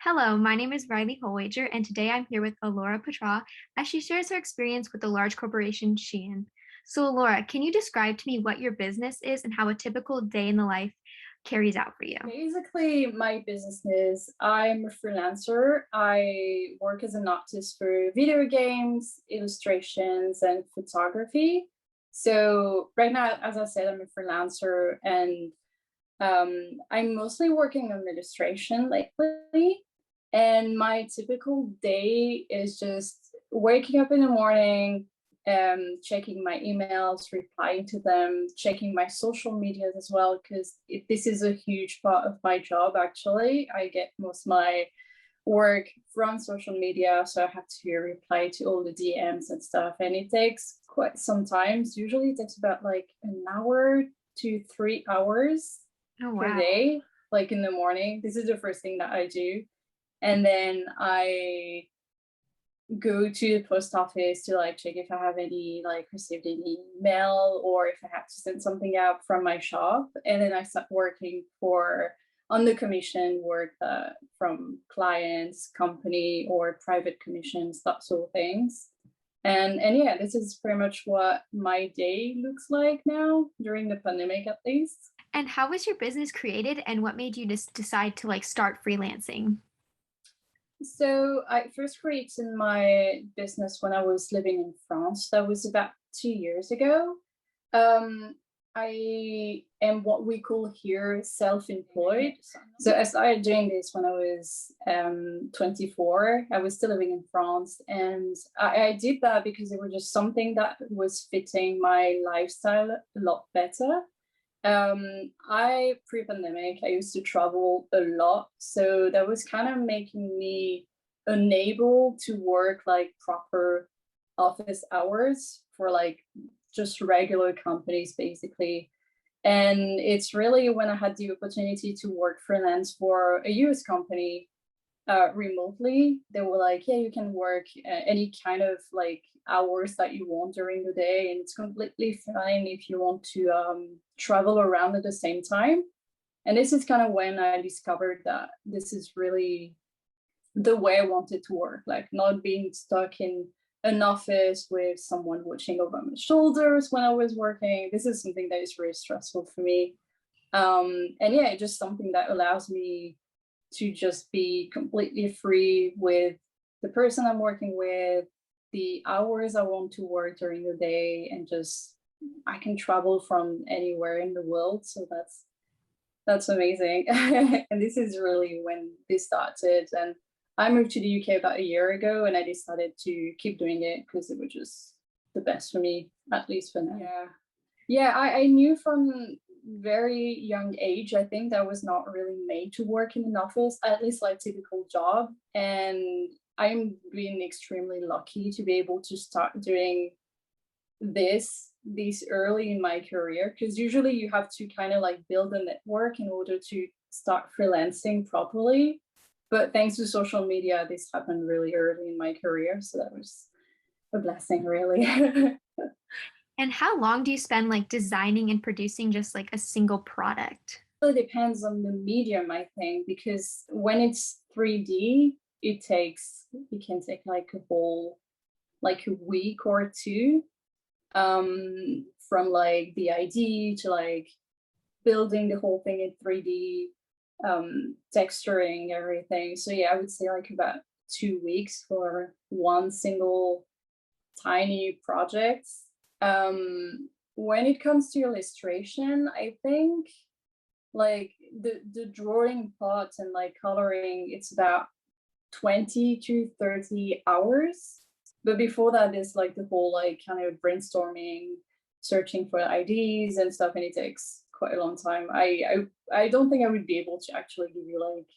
Hello, my name is Riley Holwager, and today I'm here with Elora Pautrat as she shares her experience with the large corporation Shein. So, Elora, can you describe to me what your business is and how a typical day in the life carries out for you? Basically, my business is I'm a freelancer. I work as an artist for video games, illustrations, and photography. So right now, as I said, I'm a freelancer and I'm mostly working on illustration lately. And my typical day is just waking up in the morning, checking my emails, replying to them, checking my social medias as well, because this is a huge part of my job, actually. I get most of my work from social media, so I have to reply to all the DMs and stuff. And it takes quite some time. Usually it takes about like an hour to 3 hours Oh, per wow. day, like in the morning. This is the first thing that I do. And then I go to the post office to like check if I have any like received any mail or if I have to send something out from my shop. And then I start working for on the commission work from clients, company or private commissions, that sort of things. And yeah, this is pretty much what my day looks like now during the pandemic at least. And how was your business created, and what made you just decide to start freelancing? So I first created my business when I was living in France. That was about 2 years ago. Um, I am what we call here self-employed. So I started doing this when I was 24. I was still living in France, and I did that because it was just something that was fitting my lifestyle a lot better. I pre-pandemic, I used to travel a lot, so that was kind of making me unable to work like proper office hours for like just regular companies basically. And it's really when I had the opportunity to work freelance for a US company remotely. They were like, yeah, you can work any kind of like hours that you want during the day, and it's completely fine if you want to travel around at the same time. And this is kind of when I discovered that this is really the way I wanted to work, like not being stuck in an office with someone watching over my shoulders when I was working. This is something that is very stressful for me. And yeah, it's just something that allows me to just be completely free with the person I'm working with, the hours I want to work during the day, and just I can travel from anywhere in the world. So that's amazing. And this is really when this started. And I moved to the UK about a year ago, and I decided to keep doing it because it was just the best for me, at least for now. Yeah, I knew from very young age, I think that I was not really made to work in an office, at least like typical job. And I'm being extremely lucky to be able to start doing this early in my career, because usually you have to kind of like build a network in order to start freelancing properly. But thanks to social media, this happened really early in my career. So that was a blessing, really. And how long do you spend designing and producing just a single product? It depends on the medium, I think, because when it's 3D, it can take like a whole like a week or two, from like the idea to like building the whole thing in 3D, texturing everything. So yeah, I would say like about 2 weeks for one single tiny project. When it comes to illustration, I think like the drawing part and like coloring, it's about 20 to 30 hours. But before that, there's like the whole like kind of brainstorming, searching for ideas and stuff, and it takes quite a long time. I don't think I would be able to actually give you like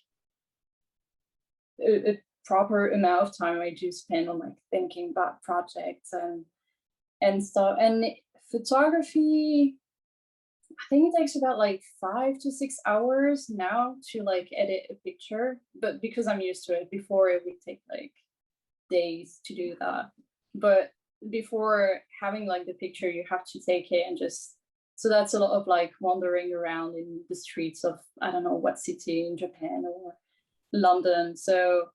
a proper amount of time I do spend on like thinking about projects and stuff. And photography, I think it takes about like 5 to 6 hours now to like edit a picture, but because I'm used to it, before it would take like days to do that. But before having like the picture, you have to take it and just, so that's a lot of like wandering around in the streets of, I don't know what city in Japan, or London. So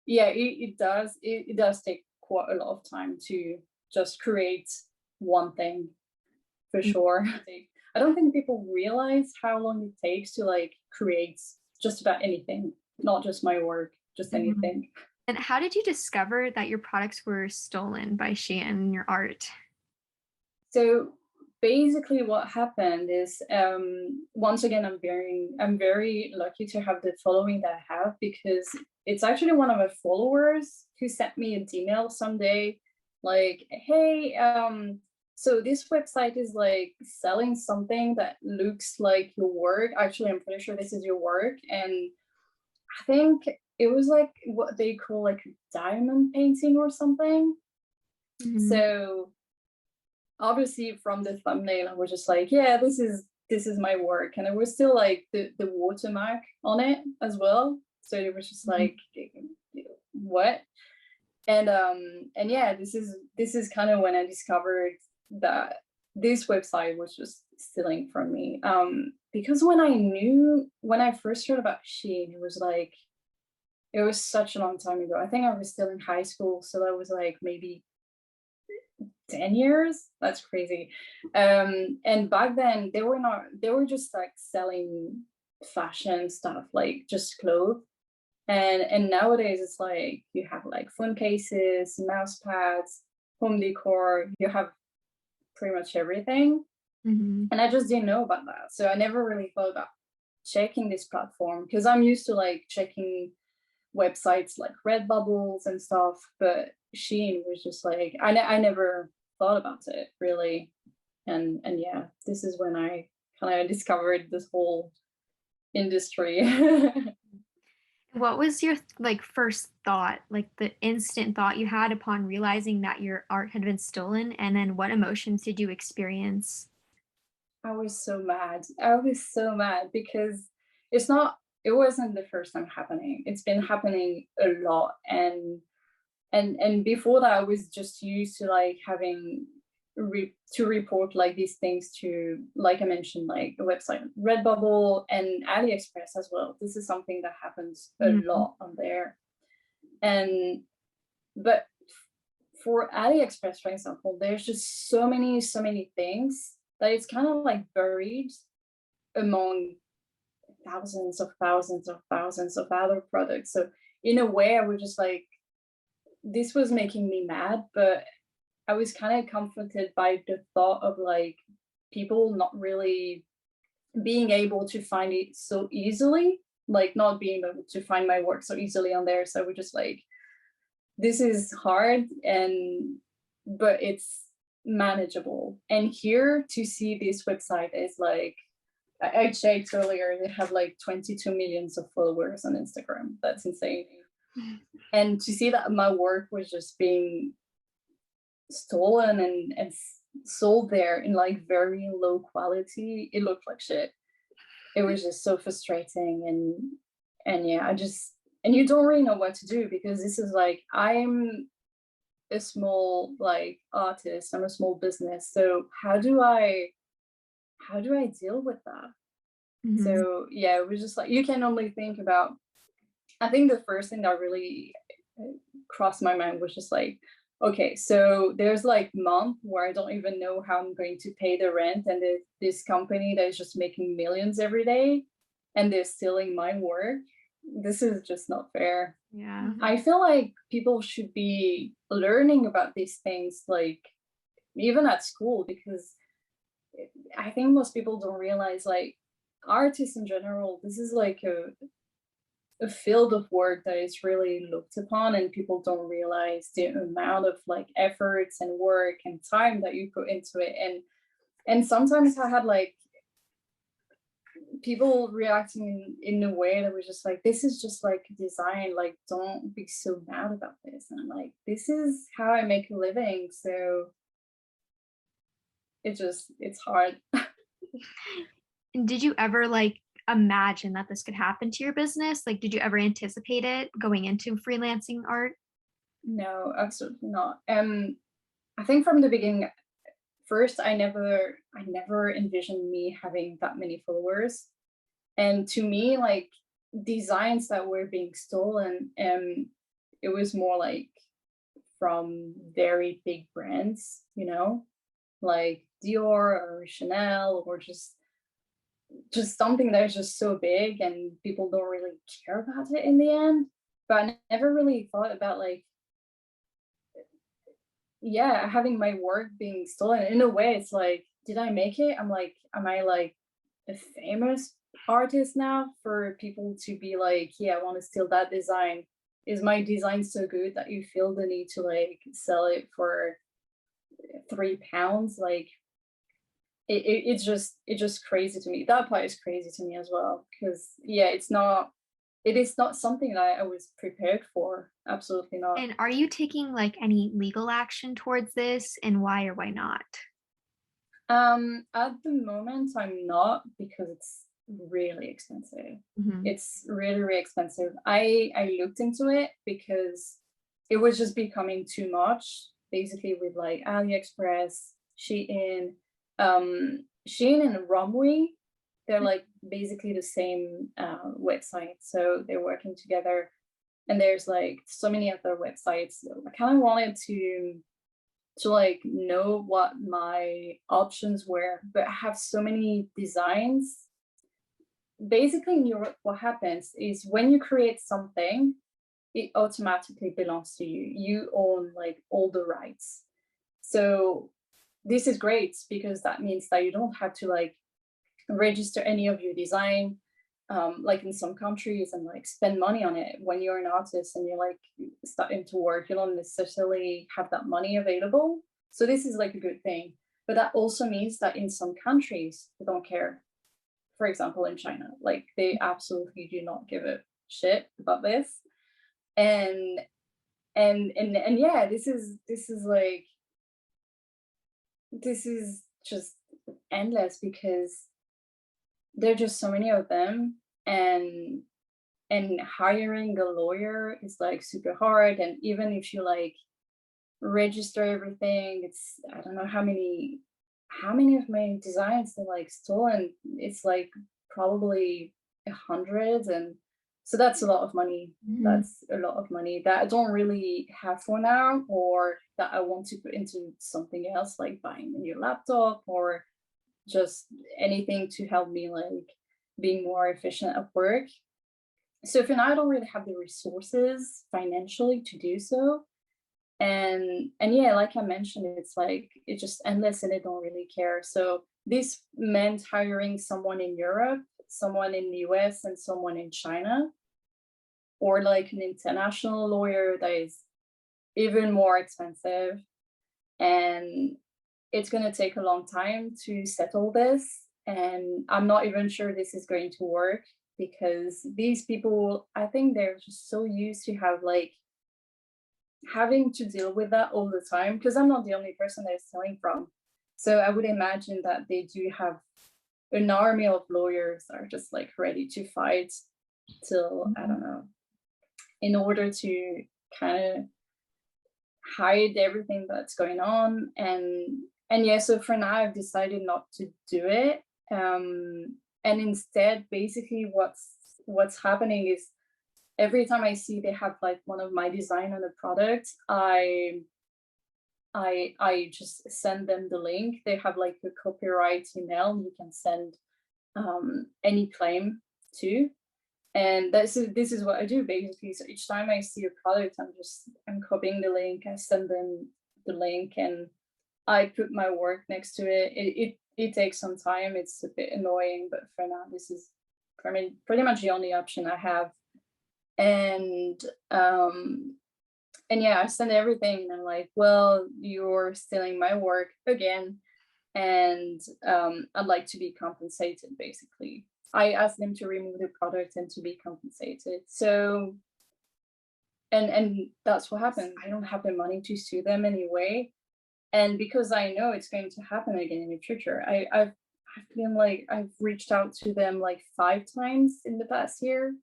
yeah, it does take quite a lot of time to just create one thing for sure. I don't think people realize how long it takes to like create just about anything, not just my work, just Mhm. anything. And how did you discover that your products were stolen by Shein and your art? So basically what happened is once again I'm very lucky to have the following that I have, because it's actually one of my followers who sent me an email someday like, hey, so this website is like selling something that looks like your work. Actually, I'm pretty sure this is your work. And I think it was like what they call like diamond painting or something. Mhm. So obviously from the thumbnail I was just like, yeah, this is my work. And it was still like the watermark on it as well. So it was just Mhm. like, what? And yeah, this is kind of when I discovered that this website was just stealing from me. Because when I first heard about Shein, it was such a long time ago. I think I was still in high school, so that was like maybe 10 years. That's crazy. And back then they were just like selling fashion stuff, like just clothes. And nowadays it's like you have like phone cases, mouse pads, home decor, you have pretty much everything. Mhm. And I just didn't know about that. So I never really thought about checking this platform, because I'm used to like checking websites like Redbubbles and stuff, but Shein was just like I never thought about it really. And yeah, this is when I kind of discovered this whole industry. What was your like first thought, like the instant thought you had upon realizing that your art had been stolen? And then what emotions did you experience? I was so mad. I was so mad because it wasn't the first time happening. It's been happening a lot. And before that I was just used to like having to report like these things to, like I mentioned, like a website Redbubble and AliExpress as well. This is something that happens a Mhm. lot on there. And but for AliExpress, for example, there's just so many things that it's kind of like buried among thousands of other products. So in a way I was just like, this was making me mad, but I was kind of comforted by the thought of like people not really being able to find it so easily, like not being able to find my work so easily on there. So we're just like, this is hard, and but it's manageable. And here to see this website is like, I checked earlier, they have like 22 millions of followers on Instagram. That's insane. And to see that my work was just being stolen and sold there in like very low quality, it looked like shit. It was just so frustrating. And yeah, and you don't really know what to do, because this is like, I'm a small like artist, I'm a small business, so how do I deal with that? Mhm. So yeah, it was just like, you can only think about, I think the first thing that really crossed my mind was just like, okay, so there's like month where I don't even know how I'm going to pay the rent, and there's this company that is just making millions every day, and they're stealing my work. This is just not fair. Yeah. I feel like people should be learning about these things, like even at school, because I think most people don't realize, like, artists in general, this is like a field of work that is really looked upon, and people don't realize the amount of like efforts and work and time that you put into it. And sometimes I had like people reacting in a way that was just like, this is just like design, like don't be so mad about this. And I'm like, this is how I make a living. So it's hard. And did you ever like imagine that this could happen to your business? Like, did you ever anticipate it going into freelancing art? No, absolutely not. I think from the beginning, first I never envisioned me having that many followers. And to me, like, designs that were being stolen, it was more like from very big brands, like Dior or Chanel, or just something that is just so big and people don't really care about it in the end. But I never really thought about, like, yeah, having my work being stolen. In a way, it's like, did I make it? I'm like, am I like a famous artist now for people to be like, yeah, I want to steal that design? Is my design so good that you feel the need to like sell it for £3? Like, it's just crazy to me. That part is crazy to me as well, because yeah, it is not something that I was prepared for. Absolutely not. And are you taking like any legal action towards this, and why or why not? At the moment, I'm not, because it's really expensive. Mhm. It's really, really expensive. I looked into it because it was just becoming too much, basically with like AliExpress, Shein, Shein and Romwe. They're like basically the same website, so they're working together. And there's like so many other websites. So I kind of wanted to like know what my options were, but I have so many designs. Basically, in Europe, what happens is when you create something, it automatically belongs to you. You own like all the rights. So this is great because that means that you don't have to like register any of your design, like in some countries, and like spend money on it. When you're an artist and you're like starting to work, you don't necessarily have that money available. So this is like a good thing. But that also means that in some countries they don't care. For example, in China, like they absolutely do not give a shit about this. And and yeah, this is like, this is just endless, because there are just so many of them. And hiring a lawyer is like super hard. And even if you like register everything, it's, I don't know how many of my designs are like stolen. It's like probably 100. And so that's a lot of money. Mhm. That's a lot of money that I don't really have for now, or that I want to put into something else, like buying a new laptop, or just anything to help me like being more efficient at work. So for now, I don't really have the resources financially to do so. And yeah, like I mentioned, it's like it's just endless and they don't really care. So this meant hiring someone in Europe, someone in the US, and someone in China, or like an international lawyer that is even more expensive. And it's going to take a long time to settle this. And I'm not even sure this is going to work, because these people, I think they're just so used to have like having to deal with that all the time, because I'm not the only person they're stealing from. So I would imagine that they do have an army of lawyers that are just like ready to fight till, I Mhm. don't know, in order to kind of hide everything that's going on. And yeah, so for now I've decided not to do it. And instead, basically what's happening is, every time I see they have like one of my design on a product, I just send them the link. They have like a copyright email you can send any claim to. And this is what I do basically. So each time I see a product, I'm copying the link, I send them the link, and I put my work next to it. It takes some time. It's a bit annoying, but for now, this is for me pretty much the only option I have. And and yeah, I send everything, and I'm like, well, you're stealing my work again, and I'd like to be compensated. Basically, I asked them to remove the product and to be compensated. So and that's what happened. I don't have the money to sue them anyway, and because I know it's going to happen again in the future, I've been like, I've reached out to them like 5 times in the past year.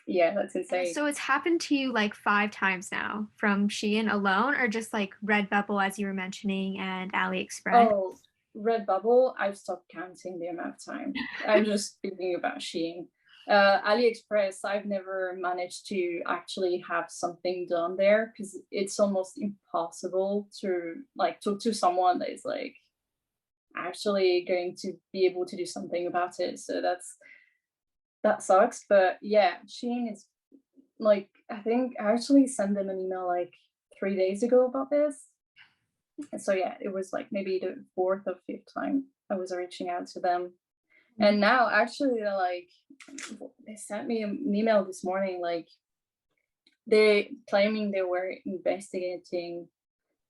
Yeah, that's And insane. so it's happened to you like 5 times now from Shein alone, or just like Redbubble, as you were mentioning, and AliExpress? Oh, Redbubble, I've stopped counting the amount of time. I'm just thinking about Shein. AliExpress, I've never managed to actually have something done there because it's almost impossible to like talk to someone that is like actually going to be able to do something about it. So that sucks. But yeah, Shein is like, I think I actually sent them an email like 3 days ago about this. And so yeah, it was like maybe the fourth or fifth time I was reaching out to them. Mm. And now actually they're like, they sent me an email this morning, like they claiming they were investigating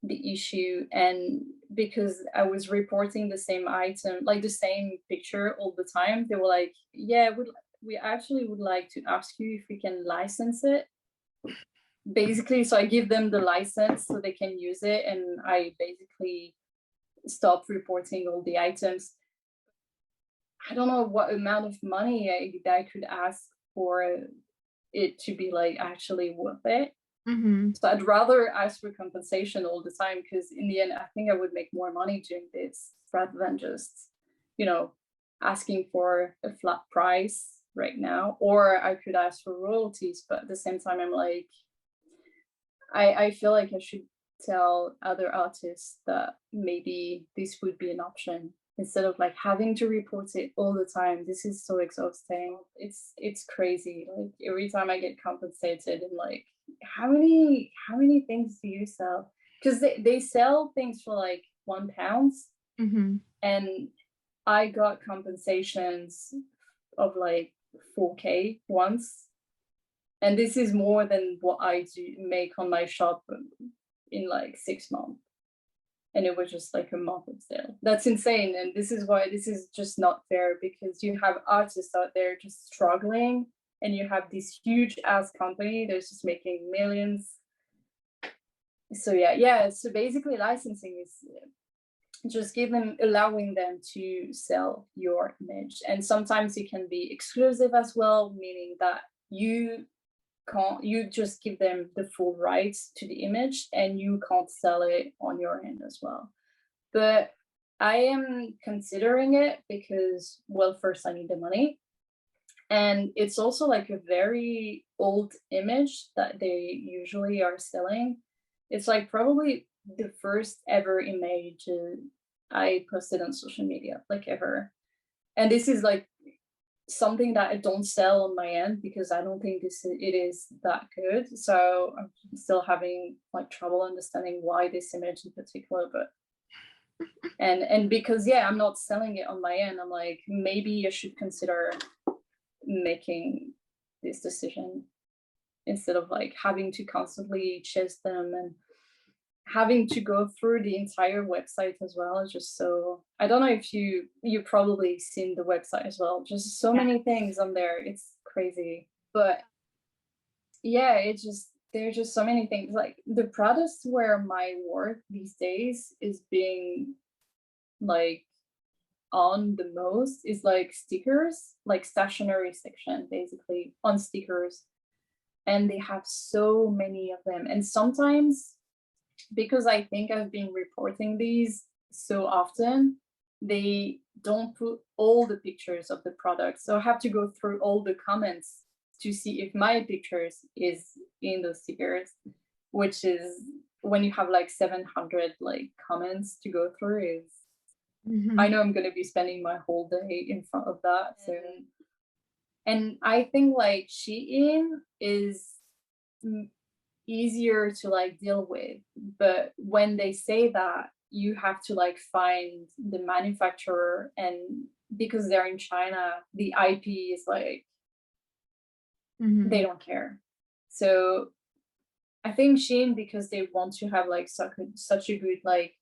the issue, and because I was reporting the same item, like the same picture all the time, they were like, yeah, we actually would like to ask you if we can license it. Basically, so I give them the license so they can use it, and I basically stop reporting all the items. I don't know what amount of money I could ask for it to be like actually worth it. Mhm. So I'd rather ask for compensation all the time because in the end, I think I would make more money doing this rather than just, you know, asking for a flat price right now. Or I could ask for royalties, but at the same time, I'm like, I feel like I should tell other artists that maybe this would be an option instead of like having to report it all the time. This is so exhausting. It's crazy. Like every time I get compensated, and like how many things do you sell? Because they sell things for like £1, Mhm. and I got compensations of like 4K once, and this is more than what I do make on my shop in like 6 months. And it was just like a month of sale. That's insane. And this is why this is just not fair, because you have artists out there just struggling, and you have this huge ass company that's just making millions. So yeah. So basically, licensing is just allowing them to sell your image, and sometimes it can be exclusive as well, meaning that you just give them the full rights to the image and you can't sell it on your end as well. But I am considering it because, well, first I need the money, and it's also like a very old image that they usually are selling. It's like probably the first ever image I posted on social media, like ever. And this is like something that I don't sell on my end because I don't think it is that good. So I'm still having like trouble understanding why this image in particular. But and because yeah, I'm not selling it on my end, I'm like, maybe I should consider making this decision instead of like having to constantly chase them and having to go through the entire website as well. Is just so, I don't know if you probably seen the website as well, just so Yeah. many things on there, it's crazy. But yeah, it's just, there's just so many things. Like the products where my work these days is being like on the most is like stickers, like stationery section basically on stickers, and they have so many of them. And sometimes, because I think I've been reporting these so often, they don't put all the pictures of the product. So I have to go through all the comments to see if my pictures is in those stickers, which is, when you have like 700 like comments to go through, is, I Mhm. know I'm going to be spending my whole day in front of that. So, and I think like Shein is easier to like deal with, but when they say that, you have to like find the manufacturer, and because they're in China, the IP is like, they Mhm. don't care. So I think Shein, because they want to have like such a good, like,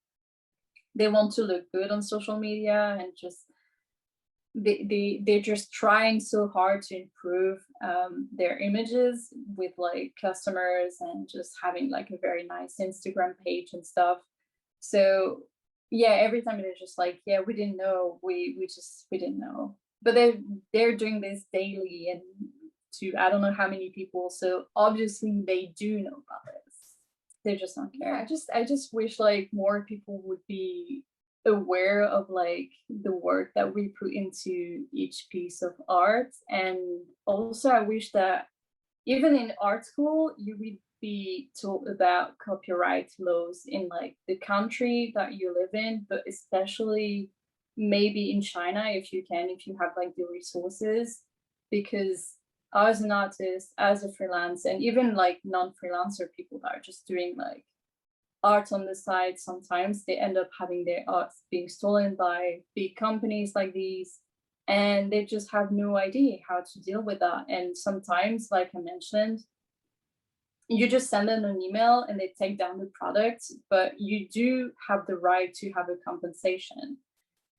they want to look good on social media, and just they're just trying so hard to improve their images with like customers, and just having like a very nice Instagram page and stuff. So yeah, every time they're just like, yeah, we didn't know, we didn't know. But they're doing this daily, and to I don't know how many people, so obviously they do know about this. They just don't care. I just wish like more people would be aware of like the work that we put into each piece of art. And also I wish that even in art school you would be taught about copyright laws in like the country that you live in, but especially maybe in China if you can, if you have like the resources, because as an artist, as a freelance, and even like non-freelancer people that are just doing like art on the side, sometimes they end up having their art being stolen by big companies like these, and they just have no idea how to deal with that. And sometimes, like I mentioned, you just send them an email and they take down the product, but you do have the right to have a compensation.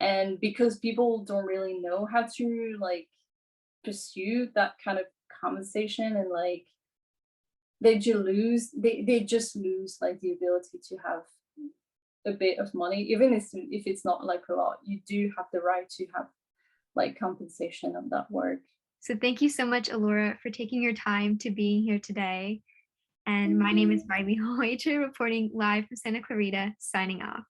And because people don't really know how to like pursue that kind of compensation, and like they just lose like the ability to have a bit of money, even if it's not like a lot, you do have the right to have like compensation of that work. So thank you so much, Elora, for taking your time to being here today. And Thank my name is you. Riley Hoyter, reporting live from Santa Clarita, signing off.